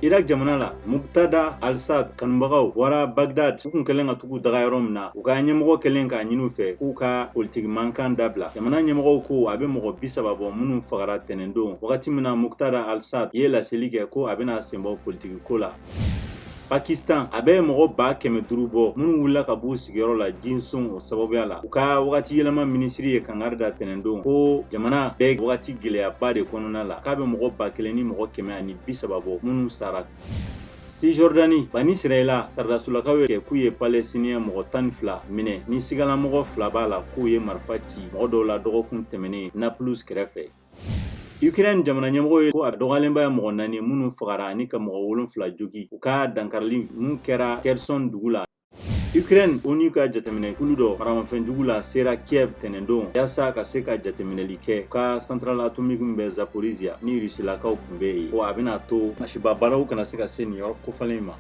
Irak jamana la Muqtada al-Sad kanbagaw wara Baghdad u kun kelen ka tugu daga yɔrɔ min na u ka ɲɛmɔgɔ kelen ka ɲini u fɛ k'u ka politique mankan dabila. Jamana ɲɛmɔgɔw ko a bɛ mɔgɔ 30 bɔ minnu fagara tɛnɛndon wagati min na Muqtada al-Sad ye laseli kɛ ko a bɛna senbɔ politique ko la. Pakistan a bɛ mɔgɔ 500 bɔ minnu wulila ka b'u sigiyɔrɔ la jinson o sababuya la u ka wagati yɛlɛma minisiri ye kangari da tɛnɛndon ko jamana bɛɛ wagati gɛlɛyaba de kɔnɔna la k'a bɛ mɔgɔ 1000 ni mɔgɔ 130 bɔ minnu sara. Cisjordanie bani Israɛla sardasulakaw ye k'u ye Palestinien mɔgɔ 12 minɛ ni sigala mɔgɔ 2 b'a la k'u ye marifa ci mɔgɔ dɔw la dɔgɔkun tɛmɛnen Naples kɛrɛfɛ. Ukraine jamana ɲɛmɔgɔ ye ko a dɔgɔyalenba ye mɔgɔ 4 minnu fagara ani ka mɔgɔ 7 jogi u ka dankarili mun kɛra Kherson dugu la. Ukraine ONU ka jateminɛ kulu dɔ maramafɛnjugu la sera Kiev tɛnɛndon yaasa ka se ka jateminɛli kɛ ka centrale atomique min bɛ Zaporizhia ni Rusilakaw kun bɛ yen ko a bɛna to masiba baaraw kana se ka se nin yɔrɔ kofalen ma.